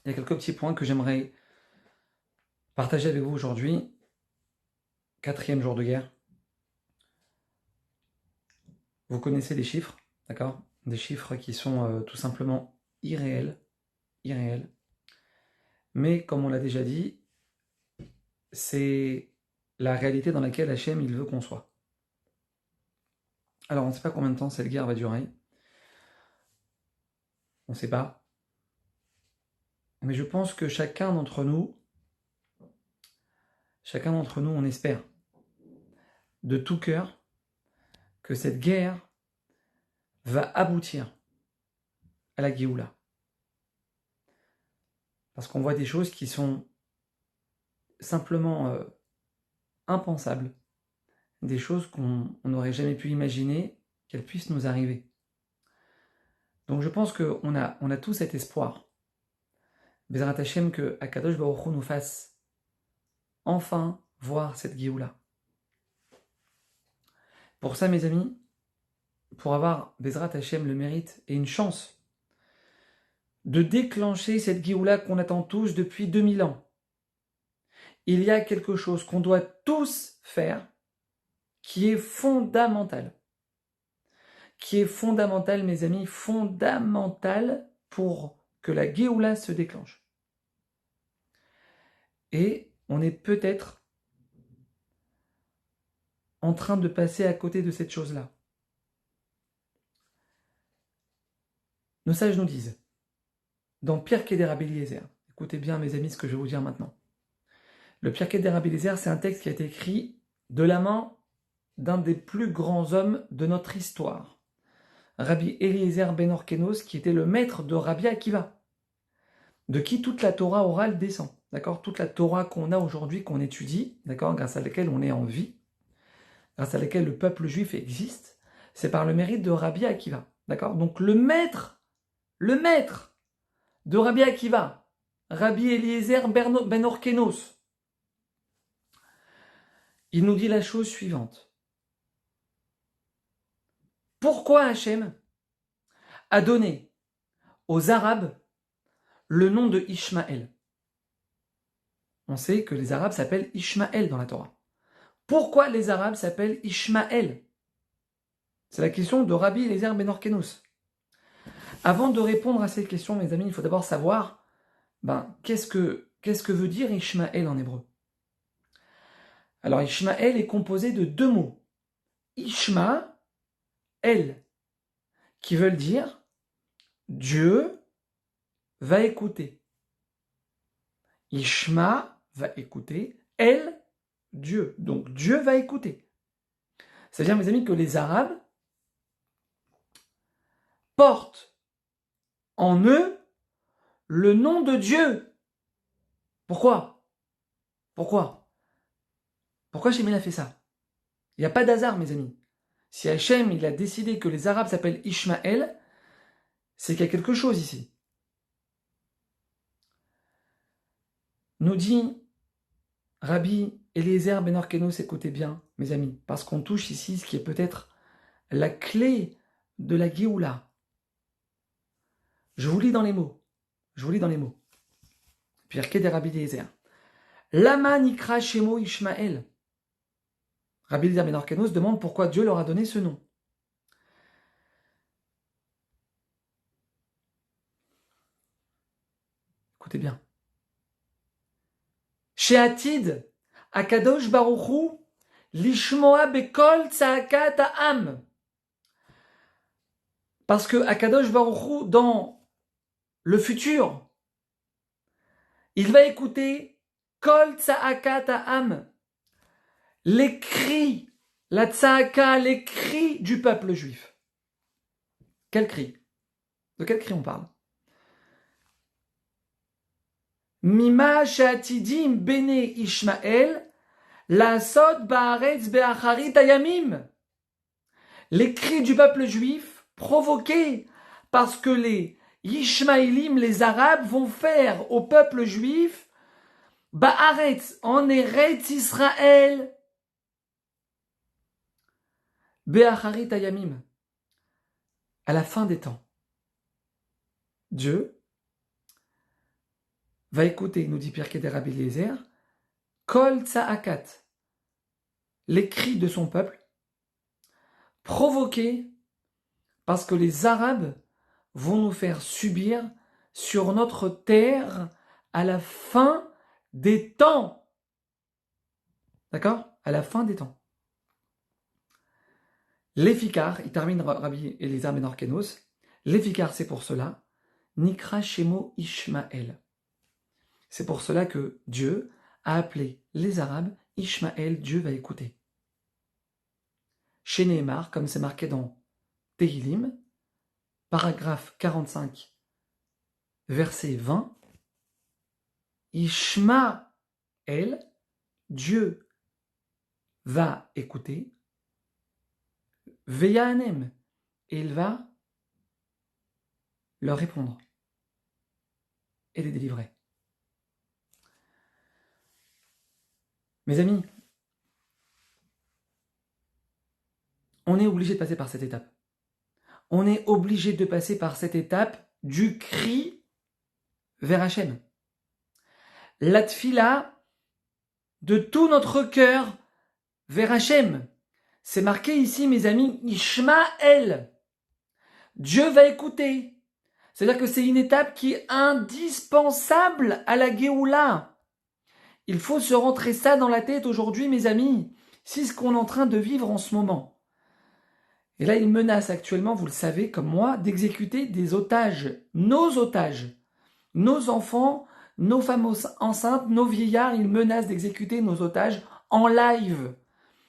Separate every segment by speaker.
Speaker 1: il y a quelques petits points que j'aimerais partager avec vous aujourd'hui. 4e jour de guerre. Vous connaissez les chiffres, d'accord? Des chiffres qui sont tout simplement irréels. Mais comme on l'a déjà dit, c'est la réalité dans laquelle Hachem il veut qu'on soit. Alors on ne sait pas combien de temps cette guerre va durer. On ne sait pas. Mais je pense que chacun d'entre nous, on espère de tout cœur que cette guerre va aboutir à la Géoula. Parce qu'on voit des choses qui sont simplement impensables, des choses qu'on n'aurait jamais pu imaginer qu'elles puissent nous arriver. Donc je pense qu'on a tout cet espoir, Bezrat Hashem, que Akadosh Baruch Hu nous fasse enfin voir cette Géoula. Pour ça, mes amis, pour avoir Bezrat Hashem le mérite et une chance de déclencher cette Géoula qu'on attend tous depuis 2000 ans, il y a quelque chose qu'on doit tous faire qui est fondamental. Qui est fondamental, mes amis, fondamental pour que la Géoula se déclenche. Et on est peut-être en train de passer à côté de cette chose-là. Nos sages nous disent, dans Pirkei de Rabbi Eliezer, écoutez bien mes amis ce que je vais vous dire maintenant. Le Pirkei de Rabbi Eliezer, c'est un texte qui a été écrit de la main d'un des plus grands hommes de notre histoire, Rabbi Eliezer ben Orkenos, qui était le maître de Rabbi Akiva, de qui toute la Torah orale descend, d'accord? Toute la Torah qu'on a aujourd'hui, qu'on étudie, d'accord, grâce à laquelle on est en vie, grâce à laquelle le peuple juif existe, c'est par le mérite de Rabbi Akiva, d'accord? Donc le maître de Rabbi Akiva, Rabbi Eliezer ben Orkenos, il nous dit la chose suivante. Pourquoi Hachem a donné aux Arabes le nom de Ishmaël? On sait que les Arabes s'appellent Ishmaël dans la Torah. Pourquoi les Arabes s'appellent Ishmaël? C'est la question de Rabbi Eliezer ben Orkenos. Avant de répondre à cette question, mes amis, il faut d'abord savoir qu'est-ce que veut dire Ishmaël en hébreu. Alors Ishmaël est composé de deux mots. Ishma, El, qui veulent dire Dieu va écouter. Ishma va écouter, El, Dieu. Donc Dieu va écouter. C'est-à-dire, mes amis, que les Arabes portent en eux le nom de Dieu. Pourquoi Pourquoi Hachem a fait ça? Il n'y a pas d'hasard, mes amis. Si Hachem il a décidé que les Arabes s'appellent Ishmaël, c'est qu'il y a quelque chose ici. Nous dit Rabbi Eliezer ben Orkenos, écoutez bien, mes amis, parce qu'on touche ici ce qui est peut-être la clé de la Géoula. Je vous lis dans les mots. Pirkei de Rabbi Eliezer. Lama nikra shemo Ishmaël. Rabbi Eliezer ben Orkenos demande pourquoi Dieu leur a donné ce nom. Écoutez bien. Sheatid, Akadosh Baruchu, Lishmoa Bekol Tzaakat Ha'am. Parce que Akadosh Baruchu, dans le futur, il va écouter Kol Tzaakat Ha'am, les cris, la Tzaaka, les cris du peuple juif. Quel cri? De quel cri on parle? Mima Sheatidim Bene Ishmael, la Sod Baaretz Beacharit Ayamim. Les cris du peuple juif provoqués parce que les Ishmaélim, les Arabes, vont faire au peuple juif Baaretz, en Eretz Israël, Beacharit Ayamim, à la fin des temps. Dieu va écouter, nous dit Pirkei de Rabbi Eliezer, Kol Tza'akat, les cris de son peuple, provoqués parce que les Arabes vont nous faire subir sur notre terre à la fin des temps. D'accord? À la fin des temps. L'Efikar, il termine Rabbi Eliezer ben Orkenos, l'Efikar c'est pour cela, Nikra Shemo Ishmael. C'est pour cela que Dieu a appelé les Arabes Ishmael, Dieu va écouter. Chez Nehemar, comme c'est marqué dans Tehillim, paragraphe 45, verset 20, Ishmael, Dieu va écouter, Veyanem, et il va leur répondre et les délivrer. Mes amis, on est obligé de passer par cette étape. On est obligé de passer par cette étape du cri vers Hachem. La tfila de tout notre cœur vers Hachem. C'est marqué ici, mes amis, Ishmael. Dieu va écouter. C'est-à-dire que c'est une étape qui est indispensable à la Géoula. Il faut se rentrer ça dans la tête aujourd'hui, mes amis. C'est ce qu'on est en train de vivre en ce moment. Et là, il menace actuellement, vous le savez, comme moi, d'exécuter des otages. Nos enfants, nos femmes enceintes, nos vieillards, ils menacent d'exécuter nos otages en live.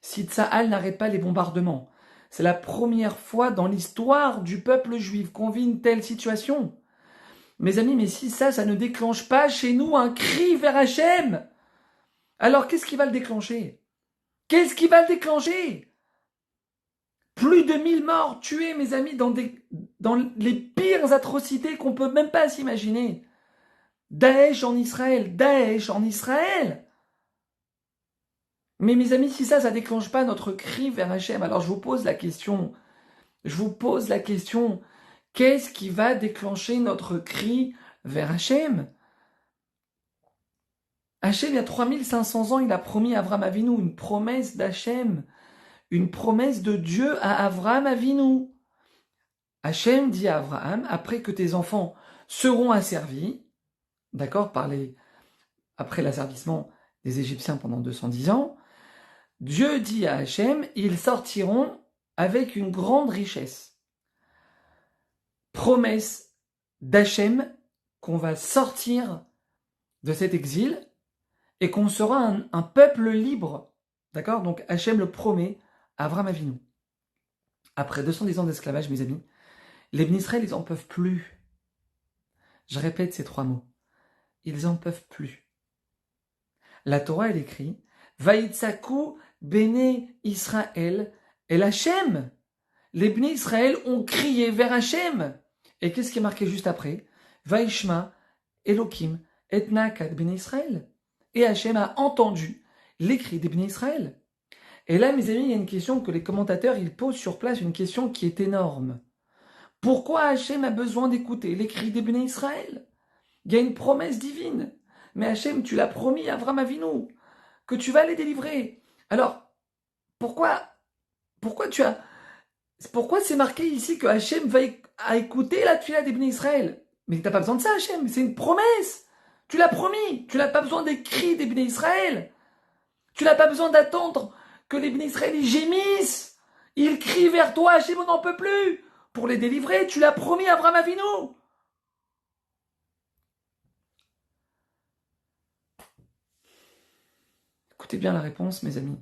Speaker 1: Si Tsahal n'arrête pas les bombardements. C'est la première fois dans l'histoire du peuple juif qu'on vit une telle situation. Mes amis, mais si ça ne déclenche pas chez nous un cri vers Hachem, alors qu'est-ce qui va le déclencher? Qu'est-ce qui va le déclencher? Plus de 1000 morts tués, mes amis, dans les pires atrocités qu'on peut même pas s'imaginer. Daesh en Israël. Mais mes amis, si ça déclenche pas notre cri vers Hachem, alors je vous pose la question, qu'est-ce qui va déclencher notre cri vers Hachem? Hachem, il y a 3500 ans, il a promis à Avraham Avinu une promesse d'Hachem, une promesse de Dieu à Avraham Avinu. Hachem dit à Avraham, après que tes enfants seront asservis, d'accord, après l'asservissement des Égyptiens pendant 210 ans, Dieu dit à Hachem, ils sortiront avec une grande richesse. Promesse d'Hachem qu'on va sortir de cet exil et qu'on sera un peuple libre. D'accord? Donc Hachem le promet à Avraham Avinu. Après 210 ans d'esclavage, mes amis, les Bnei Israël, ils n'en peuvent plus. Je répète ces 3 mots. Ils n'en peuvent plus. La Torah, elle écrit Vaïtsaku Bene Israël El Hachem. Les Bnei Israël ont crié vers Hachem. Et qu'est-ce qui est marqué juste après? Vaishma Elokim et Nakat Bnei Israël. Et Hachem a entendu les cris des Bnei Israël. Et là, mes amis, il y a une question que les commentateurs ils posent sur place, une question qui est énorme. Pourquoi Hachem a besoin d'écouter les cris des Bnei Israël? Il y a une promesse divine. Mais Hachem, tu l'as promis à Avraham Avinu que tu vas les délivrer. Alors, pourquoi c'est marqué ici que Hachem va écouter la tfila des Bnei Israël? Mais tu n'as pas besoin de ça, Hachem, c'est une promesse. Tu l'as promis, tu n'as pas besoin des cris des Bnei Israël. Tu n'as pas besoin d'attendre que les Bnei Israël ils gémissent. Ils crient vers toi, Hachem, on n'en peut plus. Pour les délivrer, tu l'as promis à Avraham Avinu. Écoutez bien la réponse, mes amis.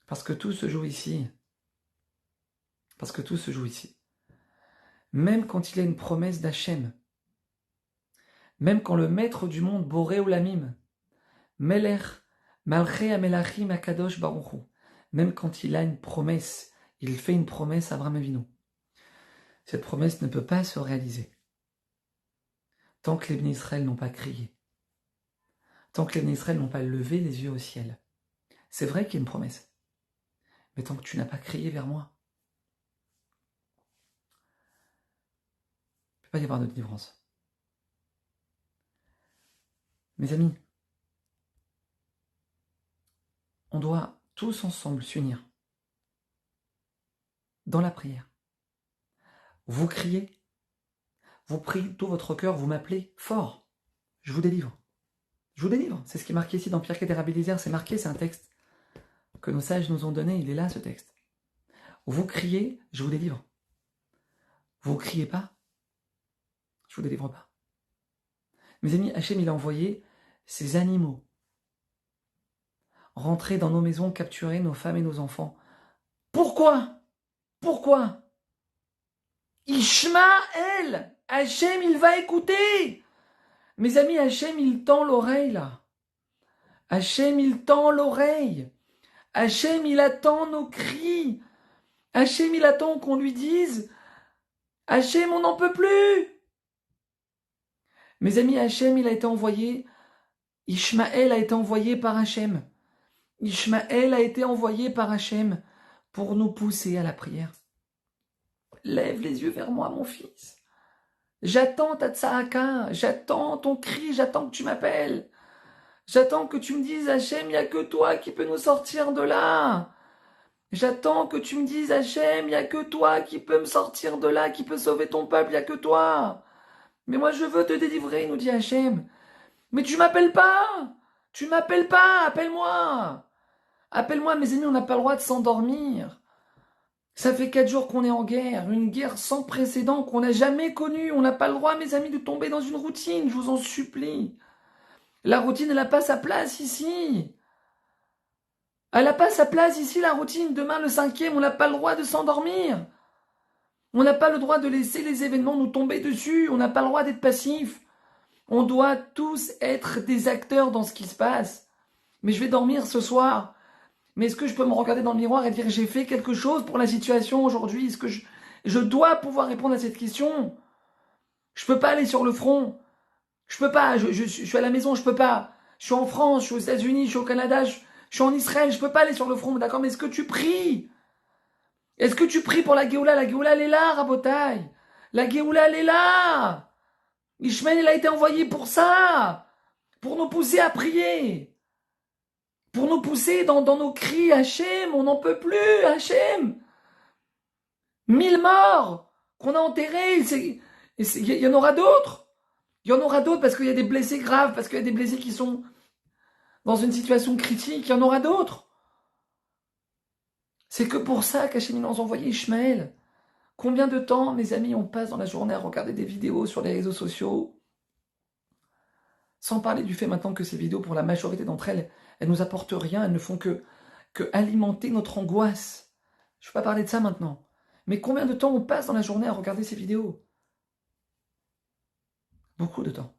Speaker 1: Parce que tout se joue ici. Même quand il y a une promesse d'Hachem, même quand le maître du monde, Boré Olamim, Melech, Malché Amelachim Akadosh Baruchu, même quand il a une promesse, il fait une promesse à Avraham Avinu. Cette promesse ne peut pas se réaliser tant que les Bnei Israël n'ont pas crié, tant que les Bnei Israël n'ont pas levé les yeux au ciel. C'est vrai qu'il y a une promesse, mais tant que tu n'as pas crié vers moi, il ne peut pas y avoir de délivrance. Mes amis, on doit tous ensemble s'unir dans la prière. Vous criez, vous priez tout votre cœur, vous m'appelez fort. Je vous délivre. Je vous délivre. C'est ce qui est marqué ici dans Pierre Kédérabilisère. C'est marqué, c'est un texte que nos sages nous ont donné. Il est là, ce texte. Vous criez, je vous délivre. Vous ne criez pas, je vous délivre pas. Mes amis, Hachem, il a envoyé ces animaux rentrer dans nos maisons, capturer nos femmes et nos enfants. Pourquoi? Pourquoi? Ishmaël, Hachem, il va écouter. Mes amis, Hachem, il tend l'oreille là. Hachem, il tend l'oreille. Hachem, il attend nos cris. Hachem, il attend qu'on lui dise Hachem, on n'en peut plus. Mes amis, Hachem, il a été envoyé. Ishmaël a été envoyé par Hachem. Ishmaël a été envoyé par Hachem pour nous pousser à la prière. Lève les yeux vers moi, mon fils. J'attends ta tsahaka, j'attends ton cri, j'attends que tu m'appelles. J'attends que tu me dises, Hachem, il n'y a que toi qui peux nous sortir de là. J'attends que tu me dises, Hachem, il n'y a que toi qui peux me sortir de là, qui peut sauver ton peuple, il n'y a que toi. Mais moi, je veux te délivrer, nous dit Hachem. Mais tu m'appelles pas. Tu m'appelles pas, appelle-moi. Appelle-moi, mes amis, on n'a pas le droit de s'endormir. Ça fait 4 jours qu'on est en guerre, une guerre sans précédent qu'on n'a jamais connue. On n'a pas le droit, mes amis, de tomber dans une routine, je vous en supplie. La routine, elle n'a pas sa place ici. Elle n'a pas sa place ici, la routine. Demain, le 5e, on n'a pas le droit de s'endormir. On n'a pas le droit de laisser les événements nous tomber dessus. On n'a pas le droit d'être passif. On doit tous être des acteurs dans ce qui se passe. Mais je vais dormir ce soir. Mais est-ce que je peux me regarder dans le miroir et dire j'ai fait quelque chose pour la situation aujourd'hui? Est-ce que je dois pouvoir répondre à cette question? Je peux pas aller sur le front. Je peux pas. Je suis à la maison, je peux pas. Je suis en France, je suis aux États-Unis, je suis au Canada, je suis en Israël, je peux pas aller sur le front. D'accord, mais est-ce que tu pries? Est-ce que tu pries pour la Géoula? La Géoula, elle est là, Rabotaï. La Géoula, elle est là. Ishmaël, il a été envoyé pour ça. Pour nous pousser à prier. Pour nous pousser dans nos cris, Hachem, on n'en peut plus, Hachem. 1000 morts qu'on a enterrés, il y en aura d'autres. Il y en aura d'autres parce qu'il y a des blessés graves, parce qu'il y a des blessés qui sont dans une situation critique, il y en aura d'autres. C'est que pour ça qu'Hachem nous a envoyé Ishmaël. Combien de temps, mes amis, on passe dans la journée à regarder des vidéos sur les réseaux sociaux, sans parler du fait maintenant que ces vidéos, pour la majorité d'entre elles, elles nous apportent rien, elles ne font que alimenter notre angoisse. Je ne vais pas parler de ça maintenant. Mais combien de temps on passe dans la journée à regarder ces vidéos? Beaucoup de temps.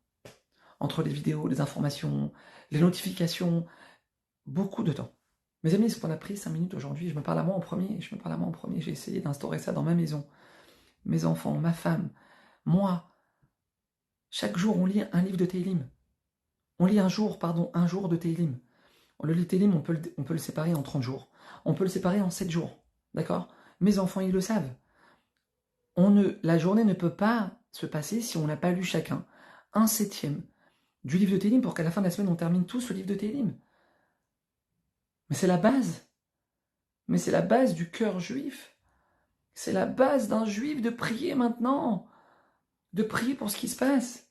Speaker 1: Entre les vidéos, les informations, les notifications, beaucoup de temps. Mes amis, ce qu'on a pris 5 minutes aujourd'hui, je me parle à moi en premier, j'ai essayé d'instaurer ça dans ma maison. Mes enfants, ma femme, moi. Chaque jour, on lit un livre de Télim. On lit un jour de Télim. Le Télim, on peut le séparer en 30 jours. On peut le séparer en 7 jours. D'accord? Mes enfants, ils le savent. La journée ne peut pas se passer si on n'a pas lu chacun un 7e du livre de Télim pour qu'à la fin de la semaine, on termine tous le livre de Télim. Mais c'est la base. Mais c'est la base du cœur juif. C'est la base d'un juif de prier maintenant. De prier pour ce qui se passe.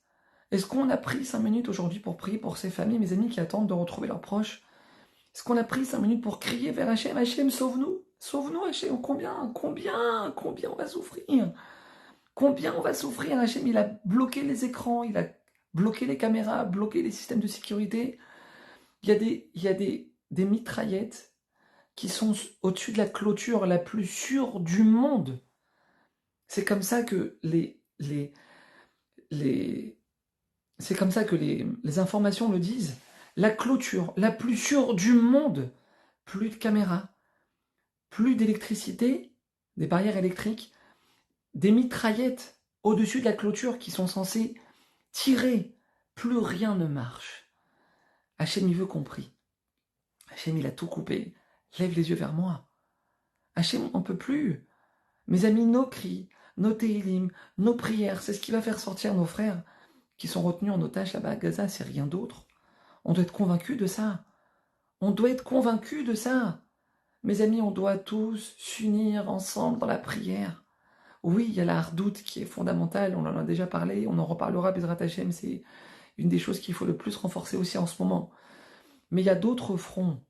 Speaker 1: Est-ce qu'on a pris 5 minutes aujourd'hui pour prier pour ces familles, mes amis qui attendent de retrouver leurs proches? Est-ce qu'on a pris 5 minutes pour crier vers Hachem? Hachem, sauve-nous. Sauve-nous, Hachem. Combien on va souffrir? Combien on va souffrir? Hachem, il a bloqué les écrans, il a bloqué les caméras, bloqué les systèmes de sécurité. Il y a des mitraillettes qui sont au-dessus de la clôture la plus sûre du monde. C'est comme ça que c'est comme ça que les informations le disent. La clôture la plus sûre du monde. Plus de caméras, plus d'électricité, des barrières électriques, des mitraillettes au-dessus de la clôture qui sont censées tirer. Plus rien ne marche. Hachem, il veut qu'on prie. Hachem, il a tout coupé. Lève les yeux vers moi. Hachem, on ne peut plus. Mes amis, nos cris, nos télim, nos prières, c'est ce qui va faire sortir nos frères qui sont retenus en otage là-bas à Gaza, c'est rien d'autre. On doit être convaincu de ça. On doit être convaincu de ça. Mes amis, on doit tous s'unir ensemble dans la prière. Oui, il y a la hardoute qui est fondamentale, on en a déjà parlé, on en reparlera, Bezrat Hashem, c'est une des choses qu'il faut le plus renforcer aussi en ce moment. Mais il y a d'autres fronts.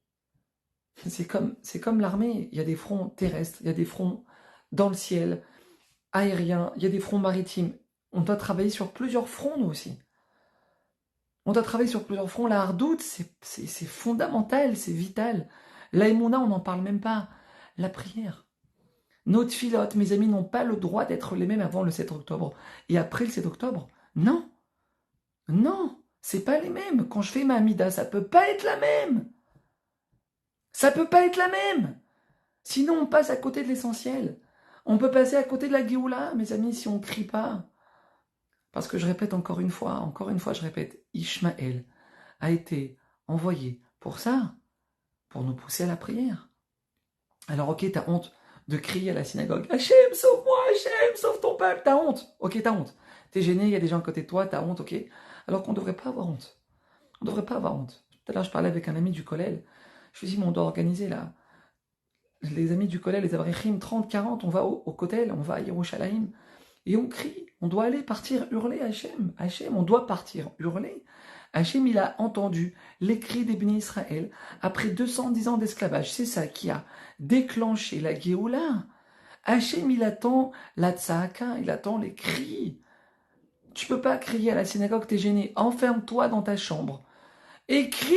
Speaker 1: C'est comme l'armée, il y a des fronts terrestres, il y a des fronts dans le ciel, aériens, il y a des fronts maritimes. On doit travailler sur plusieurs fronts, nous aussi. On doit travailler sur plusieurs fronts. La hardoute, c'est fondamental, c'est vital. L'aïmouna, on n'en parle même pas. La prière. Nos tfilotes, mes amis, n'ont pas le droit d'être les mêmes avant le 7 octobre. Et après le 7 octobre, non. Non, c'est pas les mêmes. Quand je fais ma Amida, ça peut pas être la même. Ça peut pas être la même. Sinon, on passe à côté de l'essentiel. On peut passer à côté de la Géoula, mes amis, si on ne crie pas. Parce que je répète encore une fois, je répète, Ishmaël a été envoyé pour ça, pour nous pousser à la prière. Alors ok, t'as honte de crier à la synagogue, Hachem, sauve-moi, Hachem, sauve ton peuple, t'as honte. Ok, t'as honte. T'es gêné, il y a des gens à côté de toi, t'as honte, ok. Alors qu'on ne devrait pas avoir honte. On ne devrait pas avoir honte. Tout à l'heure, je parlais avec un ami du collège. Je lui dis, mais on doit organiser là. Les amis du collège, les Avrechim, 30, 40, on va au Kotel, on va à Yerushalayim. Et on crie, on doit aller partir hurler Hachem. Hachem, on doit partir hurler. Hachem, il a entendu les cris des bénis Israël après 210 ans d'esclavage. C'est ça qui a déclenché la Géoula. Hachem, il attend la tzahaka, il attend les cris. Tu peux pas crier à la synagogue, t'es gêné. Enferme-toi dans ta chambre. Et crie.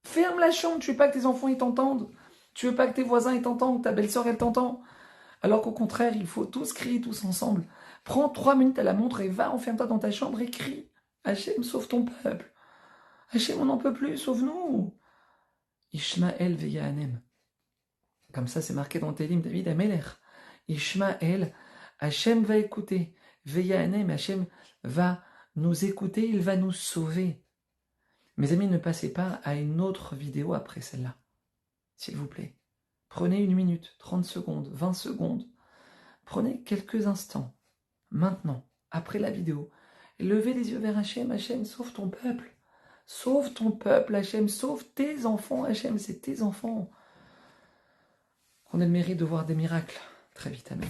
Speaker 1: Ferme la chambre. Tu veux pas que tes enfants ils t'entendent. Tu veux pas que tes voisins ils t'entendent, que ta belle-sœur elle t'entend. Alors qu'au contraire, il faut tous crier tous ensemble. Prends 3 minutes à la montre et va, enferme-toi dans ta chambre et crie. Hachem, sauve ton peuple. Hachem, on n'en peut plus, sauve-nous. Ishmaël veyanem. Comme ça, c'est marqué dans Télim, David Ameler. Ishmaël, Hachem va écouter. Veyanem, Hachem va nous écouter, il va nous sauver. Mes amis, ne passez pas à une autre vidéo après celle-là. S'il vous plaît. Prenez 1 minute, 30 secondes, 20 secondes. Prenez quelques instants. Maintenant, après la vidéo, levez les yeux vers Hachem. Hachem, sauve ton peuple. Sauve ton peuple, Hachem. Sauve tes enfants, Hachem. C'est tes enfants. On a le mérite de voir des miracles. Très vite, amen.